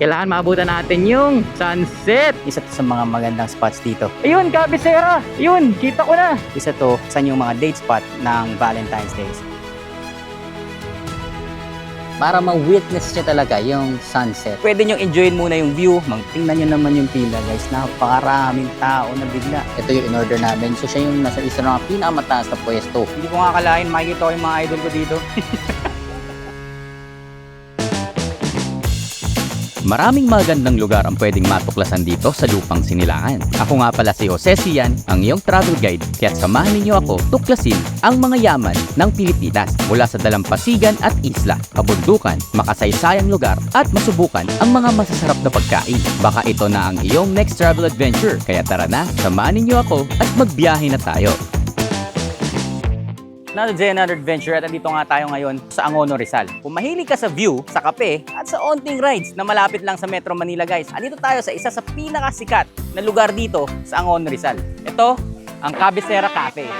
Kailangan maabutan natin yung sunset. Isa to sa mga magandang spots dito. Ayun, Cabecera. Ayun, kita ko na. Isa to sa yung mga date spot ng Valentine's Day. Para ma-witness nyo talaga yung sunset. Pwede nyo enjoyin muna yung view. Tingnan nyo naman yung pila guys. Napakaraming tao na bigla. Ito yung in-order namin. So siya yung nasa isa ng pinakamataas na pwesto. Hindi ko nga akalain makikita ko yung mga idol ko dito. Maraming magandang lugar ang pwedeng matuklasan dito sa Lupang Sinilangan. Ako nga pala si Jose Sian, ang iyong travel guide, kaya't samahan ninyo ako tuklasin ang mga yaman ng Pilipinas mula sa dalampasigan at isla, kabundukan, makasaysayang lugar at masubukan ang mga masasarap na pagkain. Baka ito na ang iyong next travel adventure, kaya tara na, samahan ninyo ako at magbiyahe na tayo. Another day, another adventure at andito nga tayo ngayon sa Angono, Rizal. Kung mahilig ka sa view, sa kape at sa onting rides na malapit lang sa Metro Manila guys, andito tayo sa isa sa pinakasikat na lugar dito sa Angono, Rizal. Ito, ang Cabecera Cafe.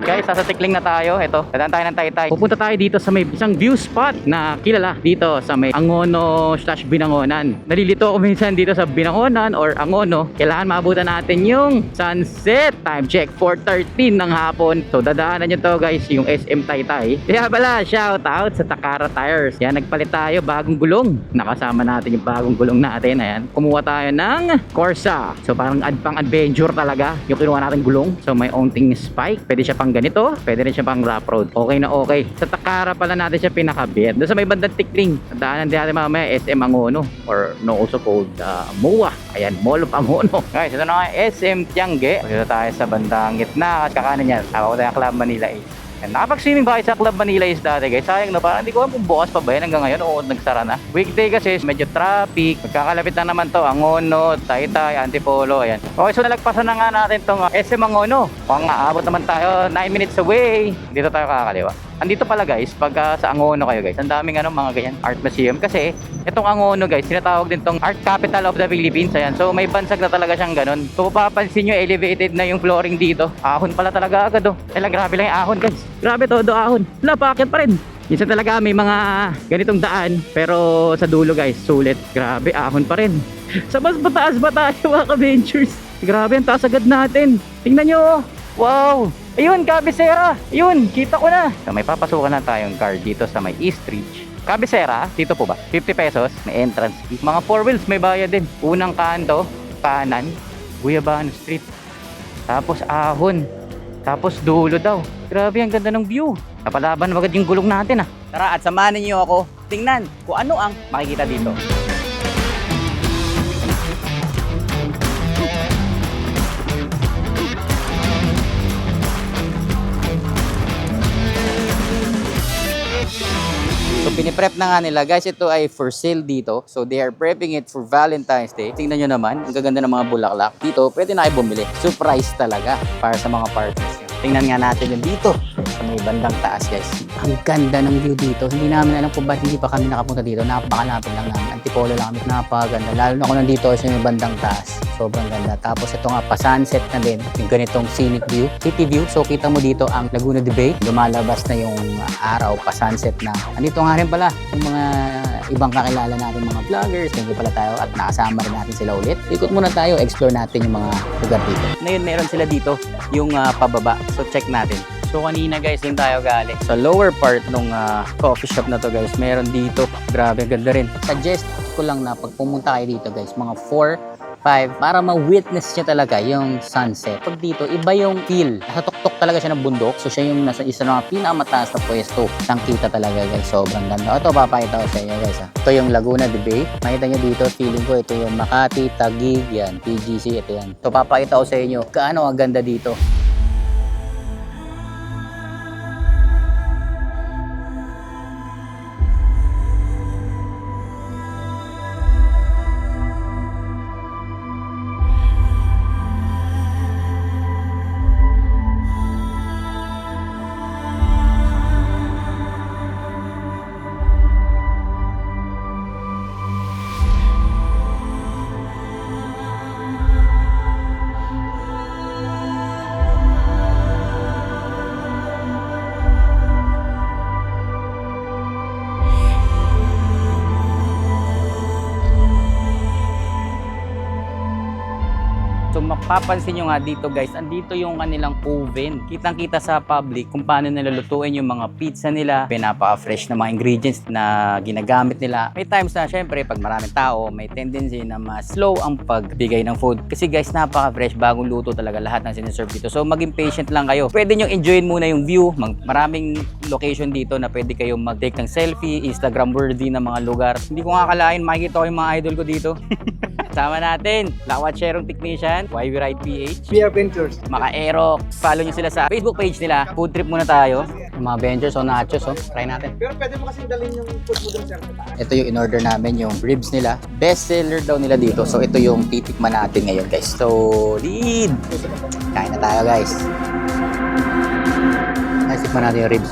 Guys, sasatikling na tayo. Ito, dadaan tayo ng Taytay. Pupunta tayo dito sa may isang view spot na kilala dito sa may Angono/Binangonan. Nalilito ako minsan dito sa Binangonan or Angono. Kailangan maabutan natin yung sunset. Time check, 4:13 ng hapon. So, dadaanan nyo to guys, yung SM Taytay. Kaya pala, shout out sa Takara Tires. Yan, nagpalit tayo, bagong gulong. Nakasama natin yung bagong gulong natin. Ayan, kumuha tayo ng Corsa. So, parang pang adventure talaga yung kinuha natin gulong. So, may onting spike. Pwede siya pang ganito, pwede rin siya pang rough road. Okay na okay. Sa Takara pala natin siya pinakabit. Doon sa may bandang Tikling. Daanan din natin mamaya SM Angono or no also called MOA. Ayan, Mall of Angono. Guys, ito na nga SM Tiangge. Dito tayo sa bandang gitna at kakanan niya. Tawag ko tayo Club Manila East. Nakapag-swimming ba kayo sa Club Manila is dati guys? Sayang no, parang hindi ko alam kung bukas pa ba yan hanggang ngayon o nagsara na. Weekday kasi medyo traffic. Magkakalapit na naman to, Angono, Taytay, Antipolo, ayan. Okay, so nalagpasan na nga natin tong SM Angono. Kung aabot naman tayo, 9 minutes away. Dito tayo kakaliwa. Andito pala guys, pag sa Angono kayo guys, ang daming mga ganyan art museum kasi itong Angono guys, sinatawag din tong art capital of the Philippines. Ayan, so may bansag na talaga siyang ganun. So papansin nyo, elevated na yung flooring dito. Ahon pala talaga agad oh. Grabe lang yung ahon guys. Grabe todo ahon. Wala, paakyat pa rin. Minsan talaga may mga ganitong daan, pero sa dulo guys, sulit. Grabe, ahon pa rin. Sa mas mataas ba tayo mga ka-ventures? Grabe, ang taas agad natin. Tingnan nyo oh. Wow! Ayun, Cabecera! Ayun, kita ko na! So, may papasukan na tayong car dito sa may East Ridge. Cabecera, dito po ba? 50 pesos, may entrance fee. Mga 4 wheels, may bayad din. Unang kanto, kanan, Guyabano Street. Tapos ahon. Tapos dulo daw. Grabe, ang ganda ng view. Napalaban agad yung gulong natin ah. Tara at samahan niyo ako tingnan kung ano ang makikita dito. So piniprep na nga nila guys, ito ay for sale dito. So they are prepping it for Valentine's Day. Tingnan nyo naman, ang gaganda ng mga bulaklak. Dito, pwede na kayo bumili. Surprise talaga para sa mga parties nyo. Tingnan nga natin yung dito sa may bandang taas guys. Ang ganda ng view dito. Hindi namin alam kung ba't hindi pa kami nakapunta dito. Napakalapit lang namin. Antipolo lang kami. Napakaganda. Lalo na kung nandito sa may bandang taas. Sobrang ganda. Tapos ito nga, pa-sunset na din. Yung ganitong scenic view, city view. So kita mo dito ang Laguna de Bay. Lumalabas na yung araw, pa-sunset na. Andito nga rin pala yung mga ibang kakilala natin mga vloggers. Thank you pala tayo at nakasama rin natin sila ulit. Ikot muna tayo, explore natin yung mga lugar dito. Ngayon meron sila dito yung pababa. So check natin. So kanina guys, din tayo galing sa lower part ng coffee shop na to guys. Meron dito. Grabe, ganda rin. Suggest ko lang na pag pumunta kayo dito guys, mga 4, 5, para ma-witness nyo talaga yung sunset. Pag dito, iba yung feel. Nasa tuktok talaga siya ng bundok. So siya yung nasa isa ng pinakamataas na pwesto. Nakita talaga guys, sobrang ganda. Ito, papakita ko sa inyo guys. Ito yung Laguna de Bay. Makita nyo dito, feeling ko ito yung Makati, Taguig, yan, PGC, ito yan. Ito, papakita ko sa inyo gaano ang ganda dito. mapapansin nyo nga dito guys, andito yung kanilang oven. Kitang-kita sa public kung paano nila lutuin yung mga pizza nila. Pinapaka-fresh na mga ingredients na ginagamit nila. May times na syempre pag maraming tao, may tendency na mas slow ang pagbigay ng food. Kasi guys, napaka-fresh, bagong luto talaga lahat ng siniserve dito. So maging patient lang kayo. Pwede nyo enjoyin muna yung view. Maraming location dito na pwede kayong mag-take ng selfie, Instagram worthy na mga lugar. Hindi ko nga akalain makikita ko yung mga idol ko dito. Sama natin, Lakwacherong Technician, Why We Ride PH, VR Ventures. Maka Aerox. Follow nyo sila sa Facebook page nila. Food trip muna tayo. Mga Ventures o nachos, try natin. Pero pwede mo kasing dalhin yung food mo dun, sir. Ito yung in-order namin, yung ribs nila. Best seller daw nila dito. So ito yung titikman natin ngayon guys. Solid! Kain na tayo guys. Nasikman natin yung ribs.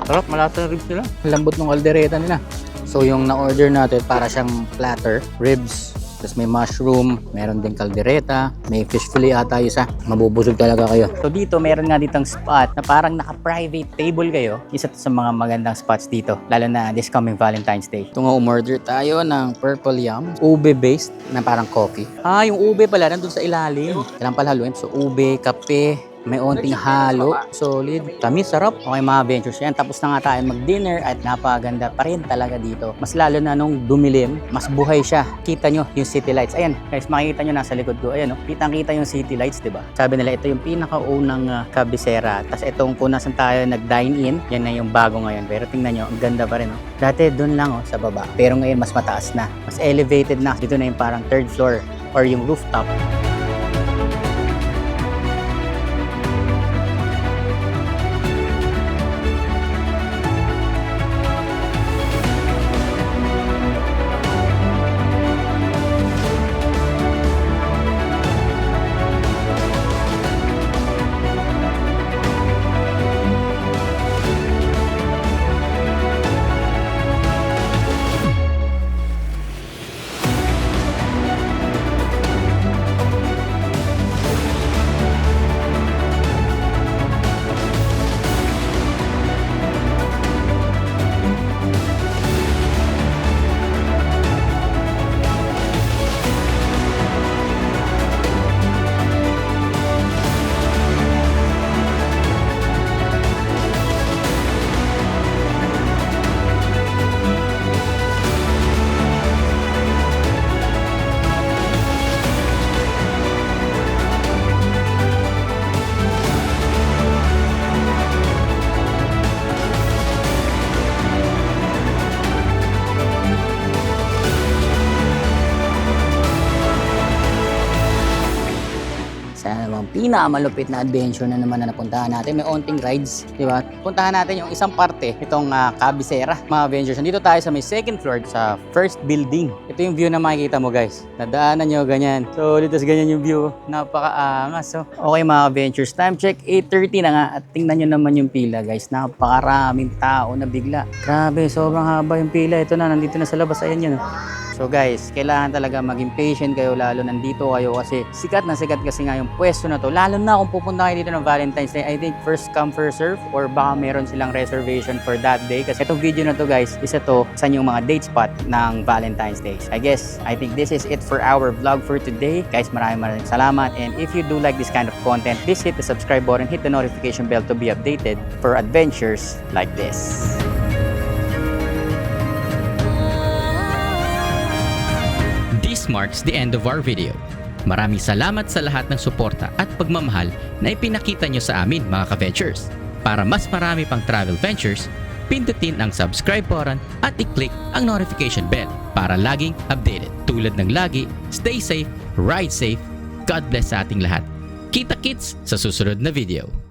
Sarap, malasa yung ribs nila. Lambot ng kaldereta nila. So yung na-order natin para siyang platter, ribs, tapos may mushroom, meron din kaldereta, may fish fillet ata isa. Mabubusog talaga kayo. So dito, meron nga ditong spot na parang naka-private table kayo. Isa to sa mga magandang spots dito, lalo na this coming Valentine's Day. Ito nga, umorder tayo ng Purple Yum, ube-based na parang coffee. Yung ube pala, nandun sa ilalim. Kailangan pala haluin. So ube, kape, may onting halo, solid, tamis, sarap. Okay mga Ventures yan. Tapos na nga tayo mag-dinner at napaganda pa rin talaga dito. Mas lalo na nung dumilim, mas buhay siya. Kita nyo yung city lights. Ayan, guys, makikita nyo nasa likod ko. Ayan, kitang-kita yung city lights, diba? Sabi nila, ito yung pinakaunang kabisera. Tapos itong kung nasan tayo nag-dine-in, yan na yung bago ngayon. Pero tingnan nyo, ang ganda pa rin. Dati doon lang sa baba. Pero ngayon mas mataas na. Mas elevated na. Dito na yung parang third floor or yung rooftop. Pinakamalupit na adventure na naman na napuntahan natin. May onting rides, di ba? Puntahan natin yung isang parte, itong kabisera, mga adventures. Nandito tayo sa may second floor sa first building. Ito yung view na makikita mo guys. Nadaanan nyo, ganyan. So, dito ganyan yung view. Napakaangas. So, okay mga adventures. Time check, 8:30 na nga. At tingnan nyo naman yung pila guys. Napakaraming tao na bigla. Grabe, sobrang haba yung pila. Ito na, nandito na sa labas. Ayan yun. So guys, kailangan talaga maging patient kayo lalo nandito kayo kasi sikat na sikat kasi nga yung pwesto na to. Lalo na kung pupunta kayo dito ng Valentine's Day, I think first come first serve or baka meron silang reservation for that day. Kasi itong video na to guys, isa to sa yung mga date spot ng Valentine's Day. I think this is it for our vlog for today. Guys, maraming salamat, and if you do like this kind of content, please hit the subscribe button, hit the notification bell to be updated for adventures like this. This marks the end of our video. Maraming salamat sa lahat ng suporta at pagmamahal na ipinakita nyo sa amin mga ka-ventures. Para mas marami pang travel ventures, pindutin ang subscribe button at i-click ang notification bell para laging updated. Tulad ng lagi, stay safe, ride safe, God bless sa ating lahat. Kita-kits sa susunod na video.